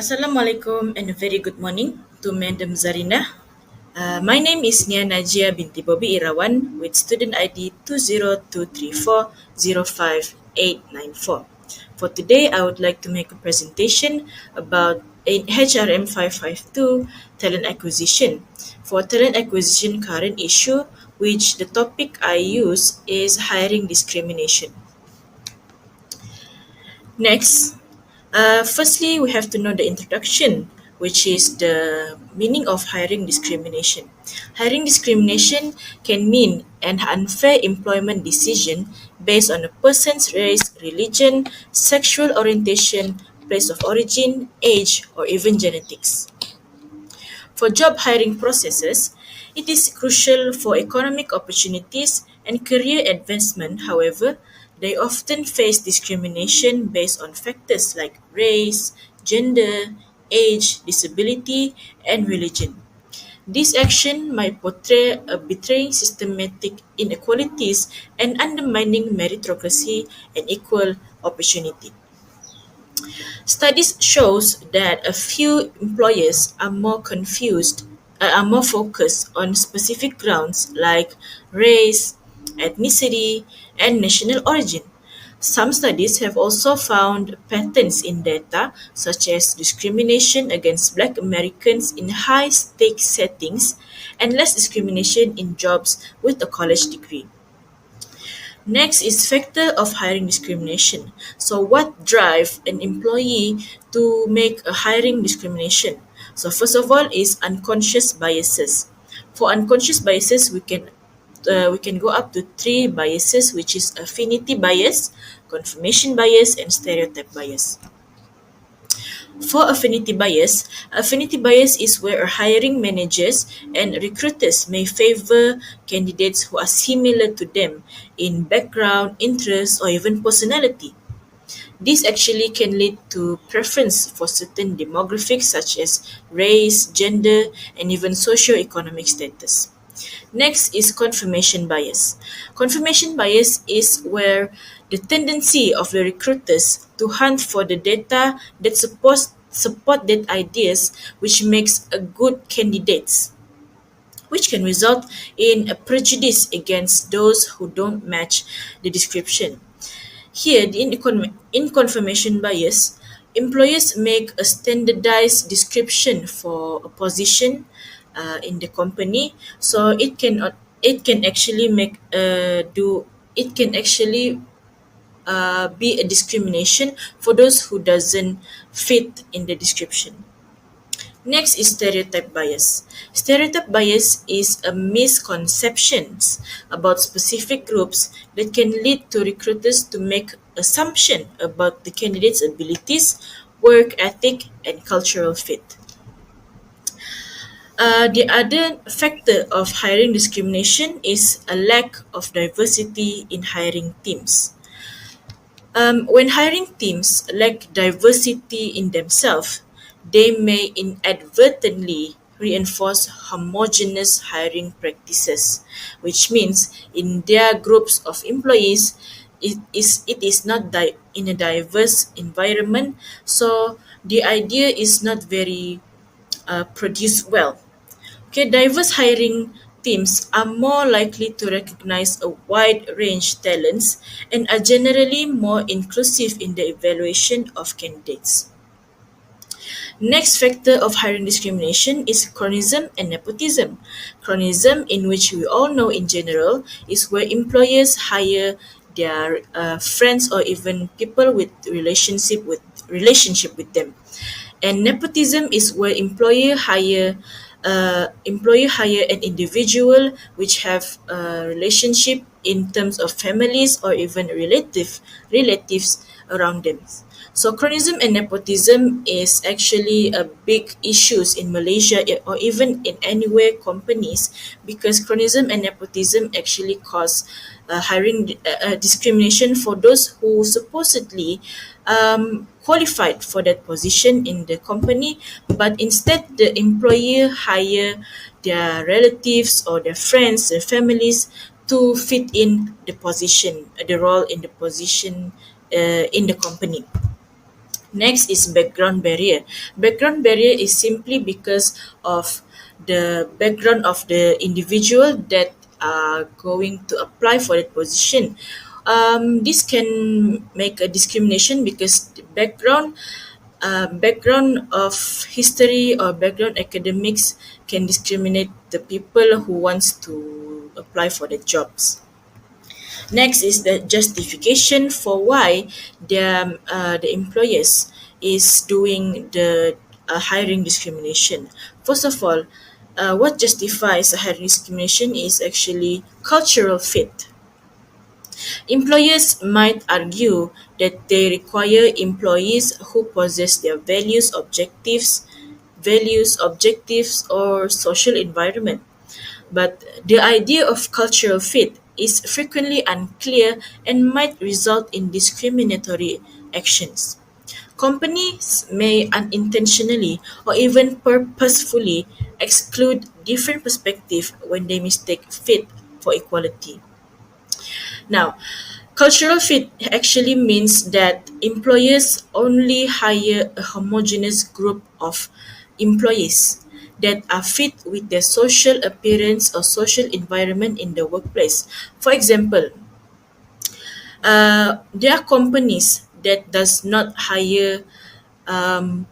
Assalamualaikum and a very good morning to Madam Zarina. My name is Nia Najia binti Bobby Irawan with student ID 20234058894. For today, I would like to make a presentation about HRM552 talent acquisition. For talent acquisition current issue, which the topic I use is hiring discrimination. Next, firstly, we have to know the introduction, which is the meaning of hiring discrimination. Hiring discrimination can mean an unfair employment decision based on a person's race, religion, sexual orientation, place of origin, age, or even genetics. For job hiring processes, it is crucial for economic opportunities and career advancement. However, they often face discrimination based on factors like race, gender, age, disability, and religion. This action might portray a betraying systematic inequalities and undermining meritocracy and equal opportunity. Studies shows that a few employers are more focused on specific grounds like race, ethnicity, and national origin. Some studies have also found patterns in data such as discrimination against Black Americans in high stakes settings and less discrimination in jobs with a college degree. Next is factor of hiring discrimination. So what drive an employee to make a hiring discrimination? So first of all is unconscious biases. For unconscious biases, we can go up to three biases, which is affinity bias, confirmation bias, and stereotype bias. For affinity bias is where hiring managers and recruiters may favor candidates who are similar to them in background, interests, or even personality. This actually can lead to preference for certain demographics such as race, gender, and even socio-economic status. Next is confirmation bias. Confirmation bias is where the tendency of the recruiters to hunt for the data that support that ideas which makes a good candidates, which can result in a prejudice against those who don't match the description. Here, in confirmation bias, employers make a standardized description for a position in the company, so it can actually be a discrimination for those who doesn't fit in the description. Next is stereotype bias. Stereotype bias is a misconceptions about specific groups that can lead to recruiters to make assumption about the candidate's abilities, work ethic, and cultural fit. The other factor of hiring discrimination is a lack of diversity in hiring teams. When hiring teams lack diversity in themselves, they may inadvertently reinforce homogeneous hiring practices, which means in their groups of employees, it is not in a diverse environment, so the idea is not very produced well. Okay, diverse hiring teams are more likely to recognize a wide range talents and are generally more inclusive in the evaluation of candidates. Next factor of hiring discrimination is cronyism and nepotism. Cronyism, in which we all know in general, is where employers hire their friends or even people with relationship with them. And nepotism is where employer hire an individual which have a relationship in terms of families or even relatives around them. So cronyism and nepotism is actually a big issues in Malaysia or even in anywhere companies, because cronyism and nepotism actually cause hiring discrimination for those who supposedly qualified for that position in the company, but instead the employer hire their relatives or their friends, their families to fit in the position, the role in the position in the company. Next is background barrier. Background barrier is simply because of the background of the individual that are going to apply for that position. This can make a discrimination because the background of history or background academics can discriminate the people who wants to apply for the jobs. Next is the justification for why the employers is doing the hiring discrimination. First of all, what justifies a hiring discrimination is actually cultural fit. Employers might argue that they require employees who possess their values, objectives, or social environment. But the idea of cultural fit is frequently unclear and might result in discriminatory actions. Companies may unintentionally or even purposefully exclude different perspectives when they mistake fit for equality. Now, cultural fit actually means that employers only hire a homogeneous group of employees that are fit with their social appearance or social environment in the workplace. For example, there are companies that does not hire um,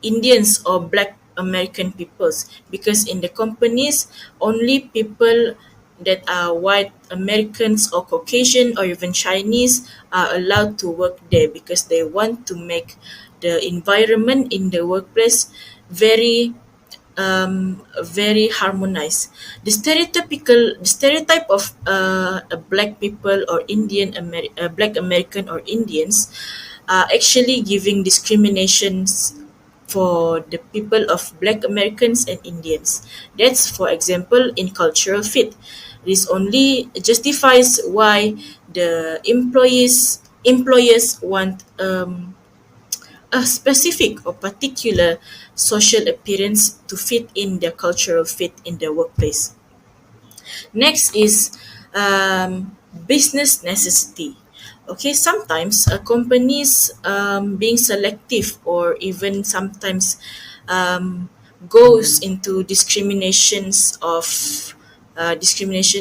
Indians or Black American peoples because in the companies only people that are white Americans or Caucasian or even Chinese are allowed to work there because they want to make the environment in the workplace very harmonized. The stereotype of black people or black American or Indians are actually giving discriminations for the people of black Americans and Indians. That's, for example, in cultural fit. This only justifies why the employers want a specific or particular social appearance to fit in their cultural fit in the workplace. Next is business necessity. Okay, sometimes companies being selective or even sometimes um, goes into discrimination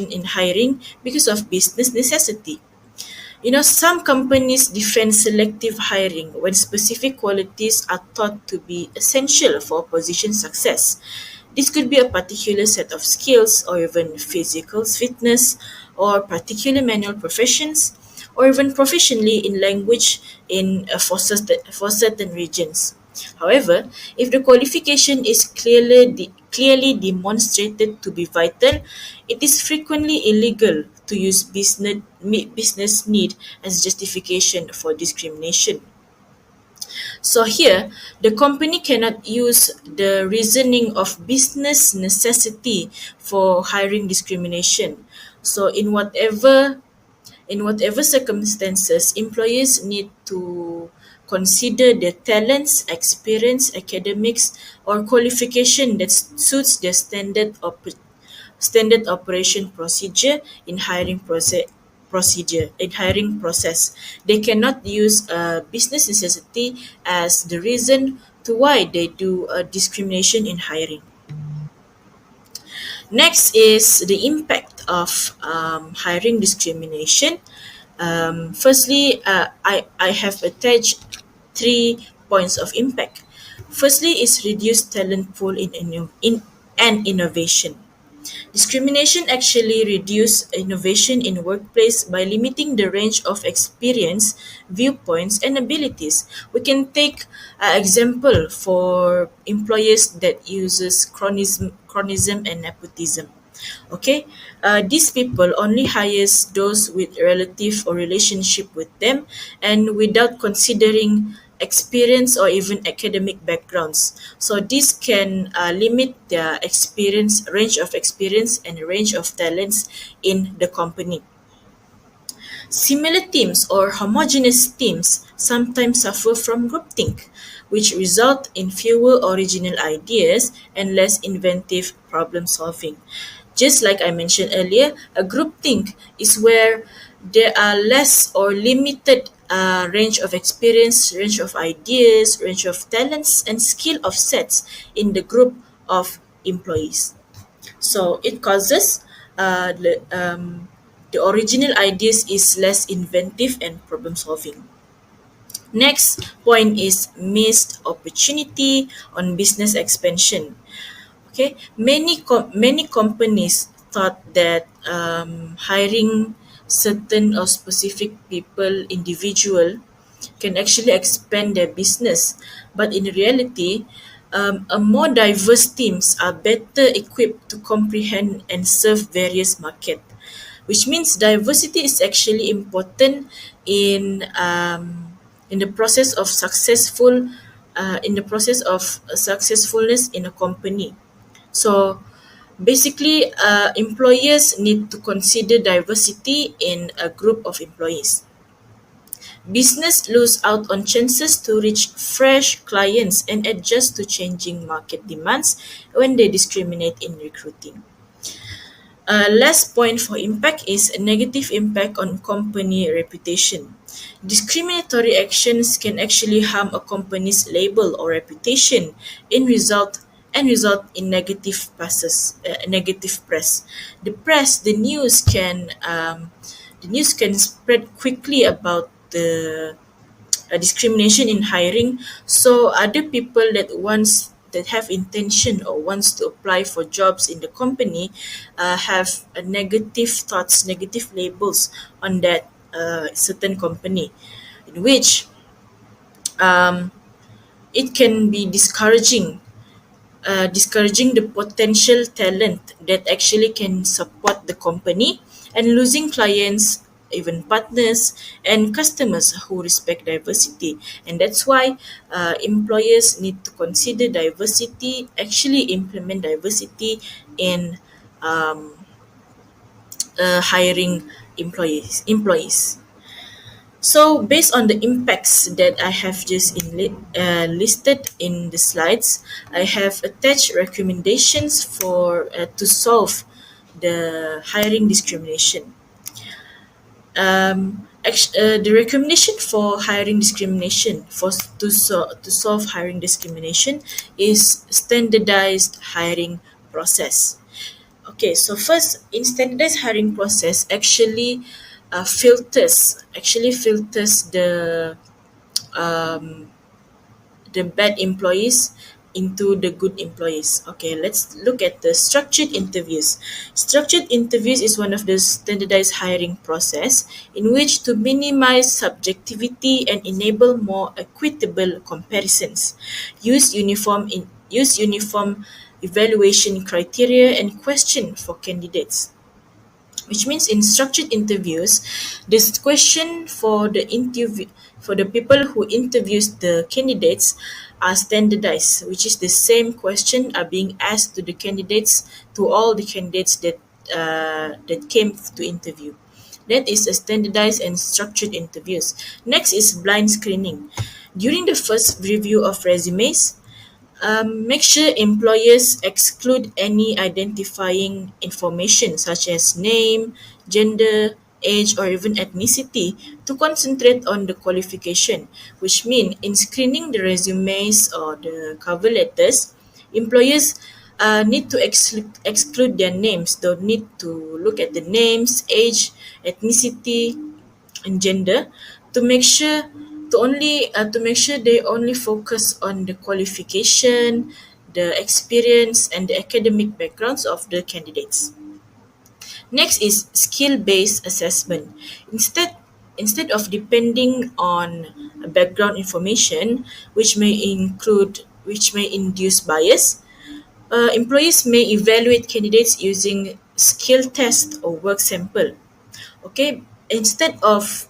in hiring because of business necessity. Some companies defend selective hiring when specific qualities are thought to be essential for position success. This could be a particular set of skills, or even physical fitness, or particular manual professions, or even proficiently in language for certain regions. However, if the qualification is clearly demonstrated to be vital, it is frequently illegal to use business need as justification for discrimination. So here, the company cannot use the reasoning of business necessity for hiring discrimination. So in whatever circumstances, employees need to consider the talents, experience, academics, or qualification that suits their standard operation process. They cannot use business necessity as the reason to why they do discrimination in hiring. Next is the impact of hiring discrimination. Firstly, I have attached 3 points of impact. Firstly, is reduced talent pool in and innovation. Discrimination actually reduces innovation in workplace by limiting the range of experience, viewpoints, and abilities. We can take an example for employers that uses chronism and nepotism. Okay, these people only hires those with relative or relationship with them, and without considering experience or even academic backgrounds. So this can limit their range of experience and range of talents in the company. Similar teams or homogeneous teams sometimes suffer from groupthink, which result in fewer original ideas and less inventive problem solving. Just like I mentioned earlier, a groupthink is where There are less or limited range of experience, range of ideas, range of talents, and skill offsets in the group of employees. So it causes the original ideas is less inventive and problem solving. Next point is missed opportunity on business expansion. Okay, many companies thought that hiring certain or specific people, individual, can actually expand their business, but in reality, a more diverse teams are better equipped to comprehend and serve various market, which means diversity is actually important in um, in the process of successfulness in a company. So basically, employers need to consider diversity in a group of employees. Business lose out on chances to reach fresh clients and adjust to changing market demands when they discriminate in recruiting. Last point for impact is a negative impact on company reputation. Discriminatory actions can actually harm a company's label or reputation result in negative press. The news can spread quickly about the discrimination in hiring, so other people that have intention or wants to apply for jobs in the company have a negative thoughts, negative labels on that certain company, in which um, it can be discouraging the potential talent that actually can support the company, and losing clients, even partners and customers who respect diversity. And that's why employers need to consider diversity, actually implement diversity in um, hiring employees. So, based on the impacts that I have just listed in the slides, I have attached recommendations for to solve the hiring discrimination. The recommendation for hiring discrimination to solve hiring discrimination is standardized hiring process. Okay, so first, in standardized hiring process, filters um, the bad employees into the good employees. Okay, let's look at the structured interviews. Structured interviews is one of the standardized hiring process in which to minimize subjectivity and enable more equitable comparisons. Use uniform evaluation criteria and question for candidates, which means in structured interviews, this question for the people who interviews the candidates are standardized, which is the same question are being asked to all the candidates that came to interview. That is a standardized and structured interviews. Next is blind screening. During the first review of resumes, make sure employers exclude any identifying information such as name, gender, age, or even ethnicity to concentrate on the qualification, which means in screening the resumes or the cover letters, employers need to exclude their names. Don't need to look at the names, age, ethnicity, and gender to make sure to make sure they only focus on the qualification, the experience, and the academic backgrounds of the candidates. Next is skill-based assessment. Instead of depending on background information, which may induce bias, employees may evaluate candidates using skill test or work sample. Okay, instead of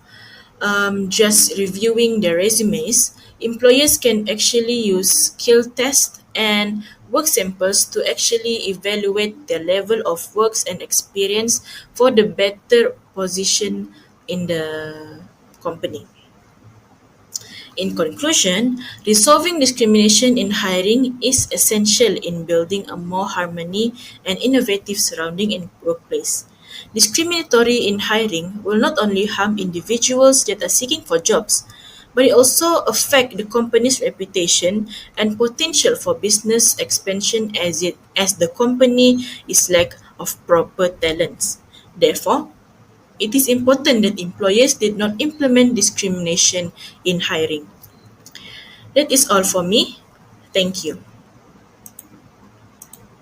just reviewing their resumes, employers can actually use skill tests and work samples to actually evaluate their level of works and experience for the better position in the company. In conclusion, resolving discrimination in hiring is essential in building a more harmony and innovative surrounding in workplace. Discriminatory in hiring will not only harm individuals that are seeking for jobs, but it also affect the company's reputation and potential for business expansion as the company is lack of proper talents. Therefore, it is important that employers did not implement discrimination in hiring. That is all for me. Thank you.